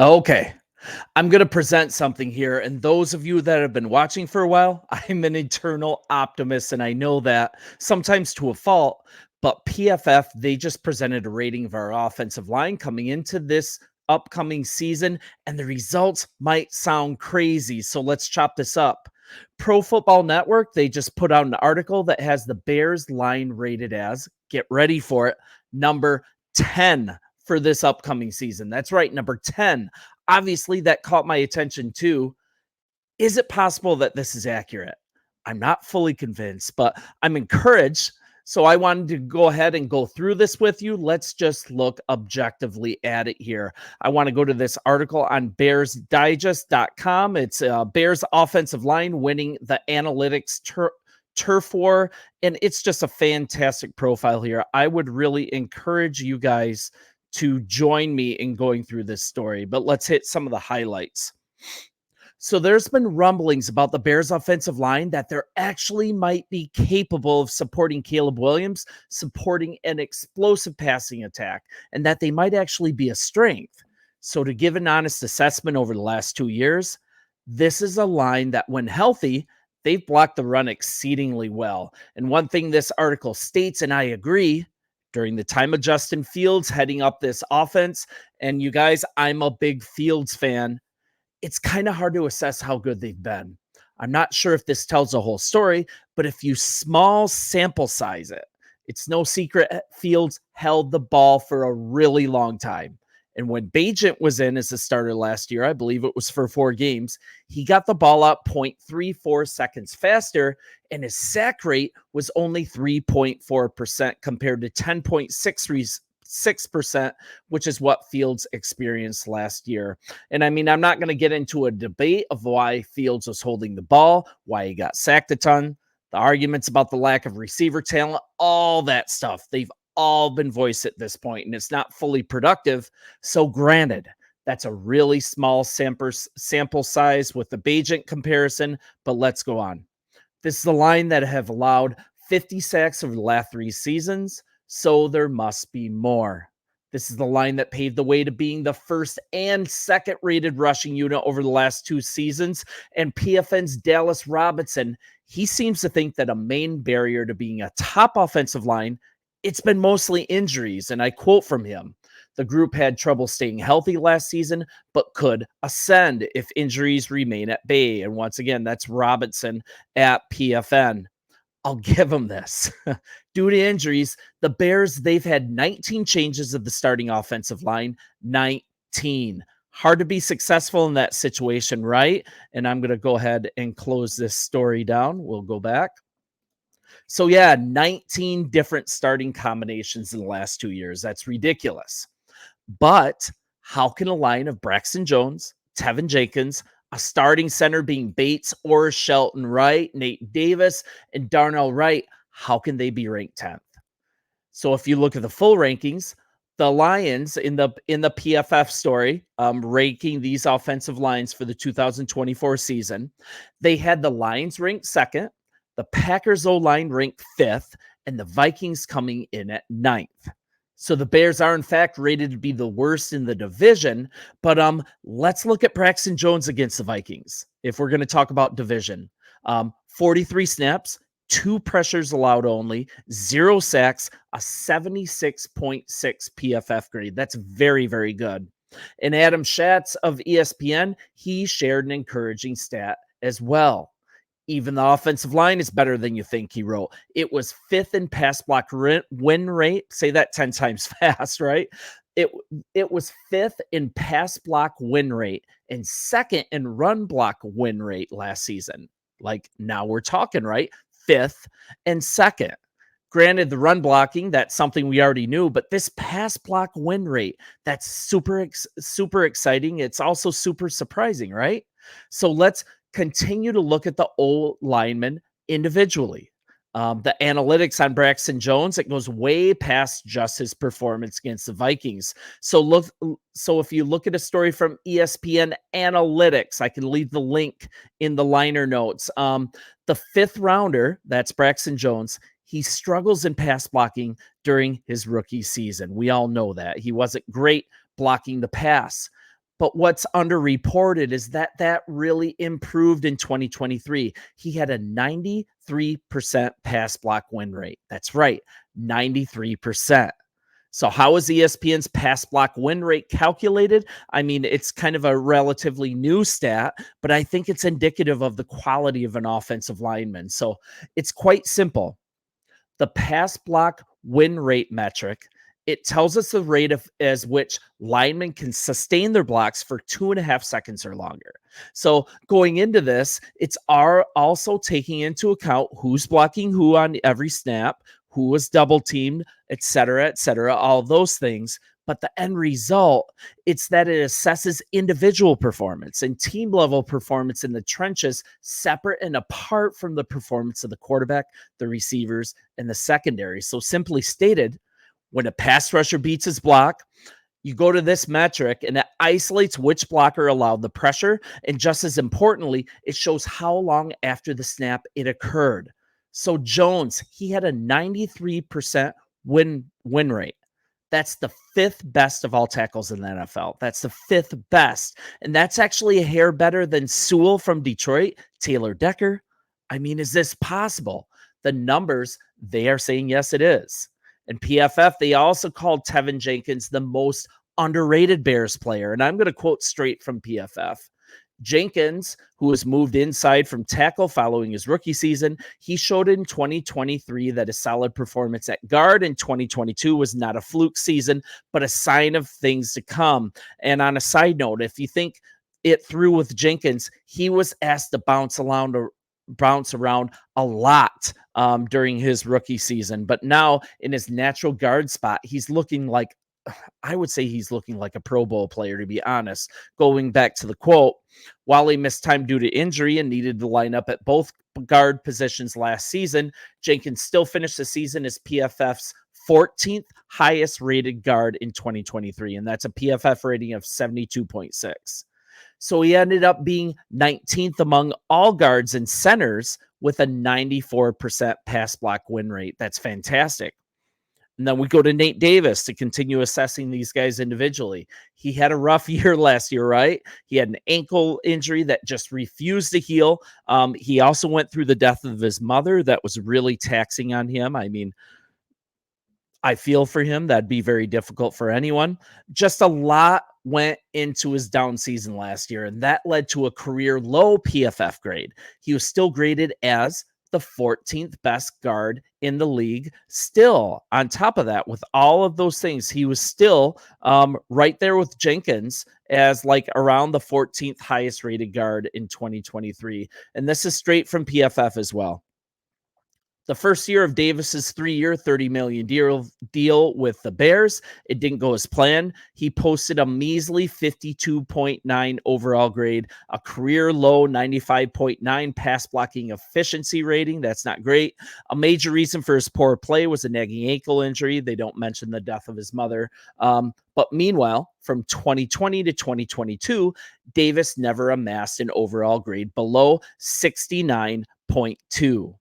Okay. I'm going to present something here. And those of you that have been watching for a while, I'm an eternal optimist. And I know that sometimes to a fault. But PFF, they just presented a rating of our offensive line coming into this upcoming season. And the results might sound crazy. So let's chop this up. Pro Football Network, they just put out an article that has the Bears line rated as, get ready for it, number 10 for this upcoming season. That's right, number 10. Obviously, that caught my attention too. Is it possible that this is accurate? I'm not fully convinced, but I'm encouraged. So I wanted to go ahead and go through this with you. Let's just look objectively at it here. I want to go to this article on bearsdigest.com. It's Bears offensive line winning the analytics turf war, and it's just a fantastic profile here. I would really encourage you guys to join me in going through this story, but let's hit some of the highlights. So there's been rumblings about the Bears offensive line that they're actually might be capable of supporting Caleb Williams, supporting an explosive passing attack, and that they might actually be a strength. So to give an honest assessment over the last 2 years, this is a line that when healthy, they've blocked the run exceedingly well. And one thing this article states, and I agree, during the time of Justin Fields heading up this offense, and you guys, I'm a big Fields fan, it's kind of hard to assess how good they've been. I'm not sure if this tells the whole story, but if you small sample size it, it's no secret Fields held the ball for a really long time. And when Bajent was in as a starter last year, I believe it was for 4 games, he got the ball out 0.34 seconds faster, and his sack rate was only 3.4% compared to 10.6%, which is what Fields experienced last year. And I mean, I'm not going to get into a debate of why Fields was holding the ball, why he got sacked a ton, the arguments about the lack of receiver talent, all that stuff. They've all been voiced at this point, and it's not fully productive. So granted, that's a really small sample size with the Bajent comparison, but let's go on. This is the line that have allowed 50 sacks over the last 3 seasons, so there must be more. This is the line that paved the way to being the first and second rated rushing unit over the last 2 seasons. And PFN's Dallas Robinson, he seems to think that a main barrier to being a top offensive line, it's been mostly injuries. And I quote from him, the group had trouble staying healthy last season, but could ascend if injuries remain at bay. And once again, that's Robinson at PFN. I'll give them this. Due to injuries, the Bears, they've had 19 changes of the starting offensive line. 19. Hard to be successful in that situation, right? And I'm going to go ahead and close this story down. We'll go back. So yeah, 19 different starting combinations in the last 2 years. That's ridiculous. But how can a line of Braxton Jones, Tevin Jenkins, a starting center being Bates or Shelton Wright, Nate Davis, and Darnell Wright, how can they be ranked 10th? So if you look at the full rankings, the Lions in the PFF story, ranking these offensive lines for the 2024 season, they had the Lions ranked 2nd, the Packers O-line ranked 5th, and the Vikings coming in at 9th. So the Bears are, in fact, rated to be the worst in the division. But let's look at Braxton Jones against the Vikings if we're going to talk about division. 43 snaps, 2 pressures allowed only, 0 sacks, a 76.6 PFF grade. That's very, very good. And Adam Schatz of ESPN, he shared an encouraging stat as well. Even the offensive line is better than you think, he wrote. It was 5th in pass block win rate. Say that 10 times fast, right? It was 5th in pass block win rate and 2nd in run block win rate last season. Like, now we're talking, right? 5th and 2nd. Granted, the run blocking, that's something we already knew, but this pass block win rate, that's super exciting. It's also super surprising, right? So let's continue to look at the old linemen individually. The analytics on Braxton Jones, it goes way past just his performance against the Vikings. So if you look at a story from ESPN Analytics, I can leave the link in the liner notes. The 5th rounder, that's Braxton Jones, he struggles in pass blocking during his rookie season. We all know that. He wasn't great blocking the pass. But what's underreported is that that really improved in 2023. He had a 93% pass block win rate. That's right, 93%. So how is ESPN's pass block win rate calculated? I mean, it's kind of a relatively new stat, but I think it's indicative of the quality of an offensive lineman. So it's quite simple. The pass block win rate metric, it tells us the rate of as which linemen can sustain their blocks for 2.5 seconds or longer. So going into this, it's also taking into account who's blocking who on every snap, who was double teamed, et cetera, all those things. But the end result, it's that it assesses individual performance and team level performance in the trenches, separate and apart from the performance of the quarterback, the receivers, and the secondary. So simply stated, when a pass rusher beats his block, you go to this metric and it isolates which blocker allowed the pressure. And just as importantly, it shows how long after the snap it occurred. So Jones, he had a 93% win rate. That's the fifth best of all tackles in the NFL. That's the fifth best. And that's actually a hair better than Sewell from Detroit, Taylor Decker. I mean, is this possible? The numbers, they are saying yes, it is. And PFF, they also called Tevin Jenkins the most underrated Bears player. And I'm going to quote straight from PFF. Jenkins, who was moved inside from tackle following his rookie season, he showed in 2023 that a solid performance at guard in 2022 was not a fluke season, but a sign of things to come. And on a side note, if you think it through with Jenkins, he was asked to bounce around a lot during his rookie season. But now in his natural guard spot, I would say he's looking like a Pro Bowl player, to be honest. Going back to the quote, while he missed time due to injury and needed to line up at both guard positions last season, Jenkins still finished the season as PFF's 14th highest rated guard in 2023. And that's a PFF rating of 72.6. So he ended up being 19th among all guards and centers with a 94% pass block win rate. That's fantastic. And then we go to Nate Davis to continue assessing these guys individually. He had a rough year last year, right? He had an ankle injury that just refused to heal. He also went through the death of his mother. That was really taxing on him. I mean, I feel for him. That'd be very difficult for anyone. Just a lot went into his down season last year, and that led to a career low PFF grade. He was still graded as the 14th best guard in the league. Still, on top of that, with all of those things, he was still right there with Jenkins as like around the 14th highest rated guard in 2023. And this is straight from PFF as well. The first year of Davis's 3-year, $30 million deal with the Bears, it didn't go as planned. He posted a measly 52.9 overall grade, a career low 95.9 pass blocking efficiency rating. That's not great. A major reason for his poor play was a nagging ankle injury. They don't mention the death of his mother. But meanwhile, from 2020 to 2022, Davis never amassed an overall grade below 69.2.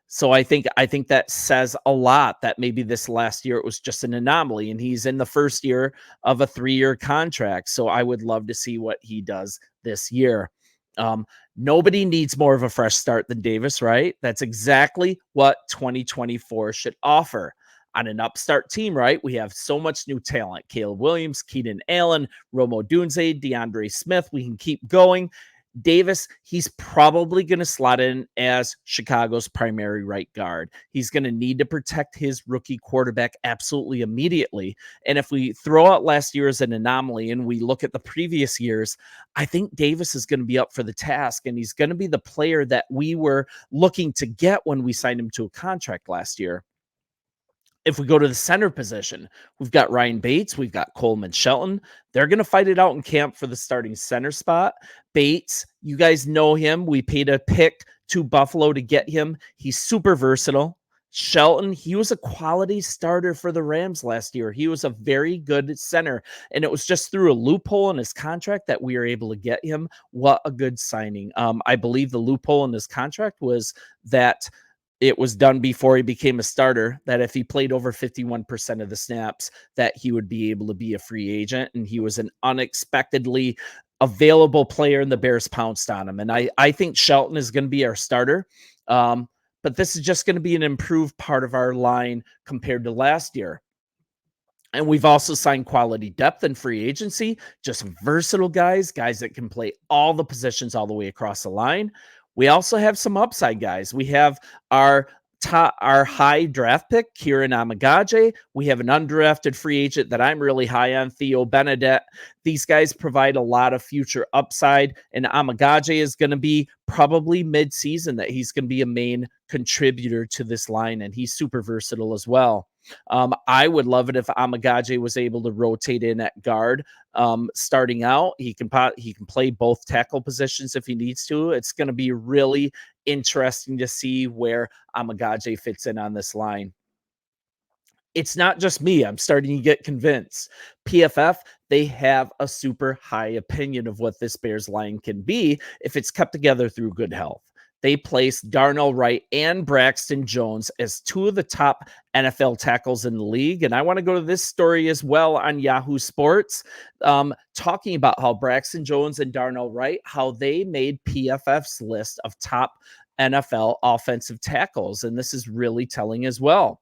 So I think that says a lot that maybe this last year it was just an anomaly, and he's in the first year of a 3-year contract. So I would love to see what he does this year. Nobody needs more of a fresh start than Davis, right? That's exactly what 2024 should offer. On an upstart team, right? We have so much new talent. Caleb Williams, Keenan Allen, Romo Dunze, DeAndre Smith. We can keep going. Davis, he's probably going to slot in as Chicago's primary right guard. He's going to need to protect his rookie quarterback absolutely immediately. And if we throw out last year as an anomaly and we look at the previous years, I think Davis is going to be up for the task, and he's going to be the player that we were looking to get when we signed him to a contract last year. If we go to the center position, we've got Ryan Bates, we've got Coleman Shelton. They're going to fight it out in camp for the starting center spot. Bates, you guys know him. We paid a pick to Buffalo to get him. He's super versatile. Shelton, he was a quality starter for the Rams last year. He was a very good center, and it was just through a loophole in his contract that we were able to get him. What a good signing. I believe the loophole in his contract was that it was done before he became a starter that if he played over 51% of the snaps, that he would be able to be a free agent. And he was an unexpectedly available player, and the Bears pounced on him. And I think Shelton is going to be our starter. But this is just going to be an improved part of our line compared to last year. And we've also signed quality depth in free agency, just versatile guys that can play all the positions all the way across the line. We also have some upside guys. We have our high draft pick, Kieran Amagaje. We have an undrafted free agent that I'm really high on, Theo Benedette. These guys provide a lot of future upside, and Amagaje is going to be probably mid-season that he's going to be a main contributor to this line, and he's super versatile as well. I would love it if Amagaje was able to rotate in at guard. Starting out, he can play both tackle positions if he needs to. It's going to be really interesting to see where Amagaje fits in on this line. It's not just me. I'm starting to get convinced. PFF, they have a super high opinion of what this Bears line can be if it's kept together through good health. They placed Darnell Wright and Braxton Jones as two of the top NFL tackles in the league. And I want to go to this story as well on Yahoo Sports, talking about how Braxton Jones and Darnell Wright, how they made PFF's list of top NFL offensive tackles. And this is really telling as well.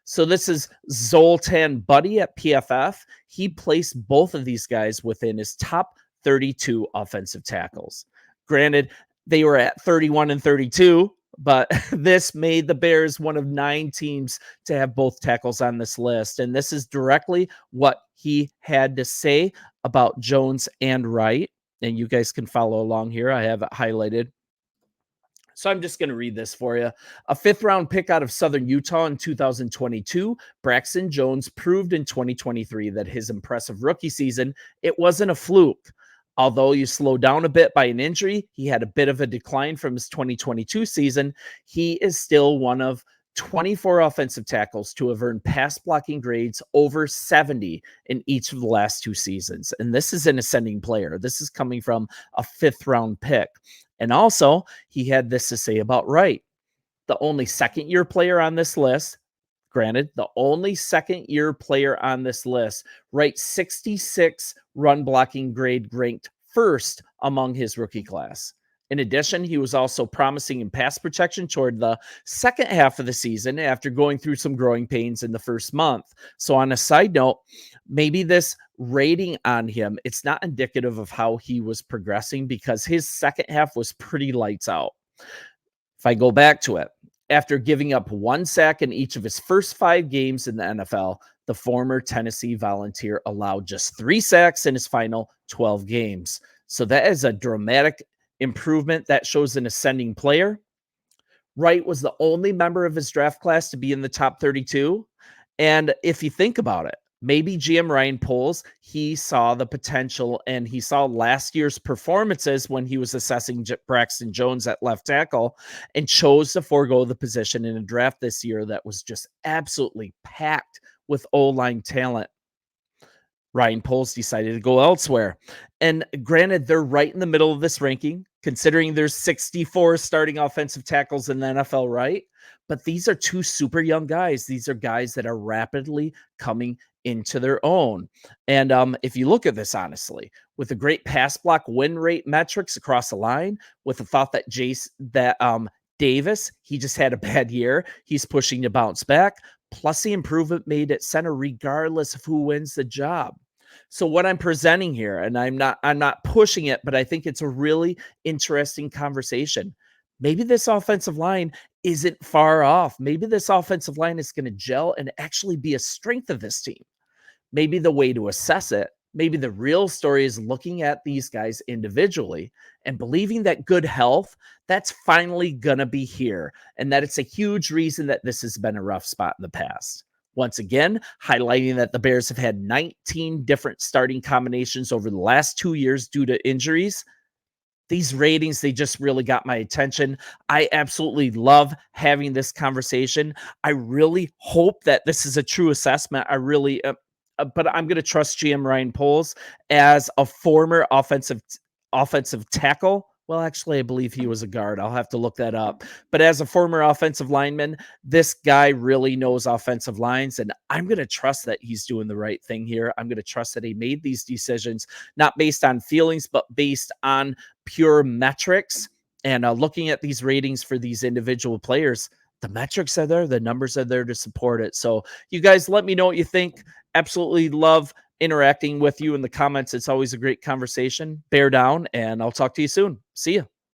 So this is Zoltan Buddy at PFF. He placed both of these guys within his top 32 offensive tackles. Granted, they were at 31 and 32, but this made the Bears one of 9 teams to have both tackles on this list. And this is directly what he had to say about Jones and Wright. And you guys can follow along here. I have it highlighted. So I'm just going to read this for you. A 5th-round pick out of Southern Utah in 2022, Braxton Jones proved in 2023 that his impressive rookie season, it wasn't a fluke. Although you slowed down a bit by an injury, he had a bit of a decline from his 2022 season. He is still one of 24 offensive tackles to have earned pass blocking grades over 70 in each of the last 2 seasons. And this is an ascending player. This is coming from a 5th-round pick. And also, he had this to say about Wright. The only second-year player on this list, granted, the only second-year player on this list, Wright 66 run blocking grade, ranked first among his rookie class. In addition, he was also promising in pass protection toward the second half of the season after going through some growing pains in the first month. So on a side note, maybe this rating on him, it's not indicative of how he was progressing because his second half was pretty lights out. If I go back to it, after giving up 1 sack in each of his first 5 games in the NFL, the former Tennessee Volunteer allowed just 3 sacks in his final 12 games. So that is a dramatic improvement. That shows an ascending player. Wright was the only member of his draft class to be in the top 32. And if you think about it, maybe GM Ryan Poles, he saw the potential and he saw last year's performances when he was assessing Braxton Jones at left tackle and chose to forego the position in a draft this year that was just absolutely packed with O-line talent. Ryan Poles decided to go elsewhere. And granted, they're right in the middle of this ranking, considering there's 64 starting offensive tackles in the NFL, right? But these are 2 super young guys. These are guys that are rapidly coming into their own. And if you look at this honestly, with the great pass block win rate metrics across the line, with the thought that Davis, he just had a bad year, he's pushing to bounce back, plus the improvement made at center regardless of who wins the job. So what I'm presenting here, and I'm not pushing it, but I think it's a really interesting conversation. Maybe this offensive line isn't far off. Maybe this offensive line is going to gel and actually be a strength of this team. Maybe the way to assess it, maybe the real story is looking at these guys individually and believing that good health, that's finally going to be here, and that it's a huge reason that this has been a rough spot in the past. Once again, highlighting that the Bears have had 19 different starting combinations over the last 2 years due to injuries. These ratings, they just really got my attention. I absolutely love having this conversation. I really hope that this is a true assessment. I really, but I'm going to trust GM Ryan Poles as a former offensive tackle Well, actually, I believe he was a guard. I'll have to look that up. But as a former offensive lineman, this guy really knows offensive lines, and I'm going to trust that he's doing the right thing here. I'm going to trust that he made these decisions not based on feelings, but based on pure metrics. And looking at these ratings for these individual players, the metrics are there, the numbers are there to support it. So, you guys, let me know what you think. Absolutely love interacting with you in the comments. It's always a great conversation. Bear down, and I'll talk to you soon. See ya.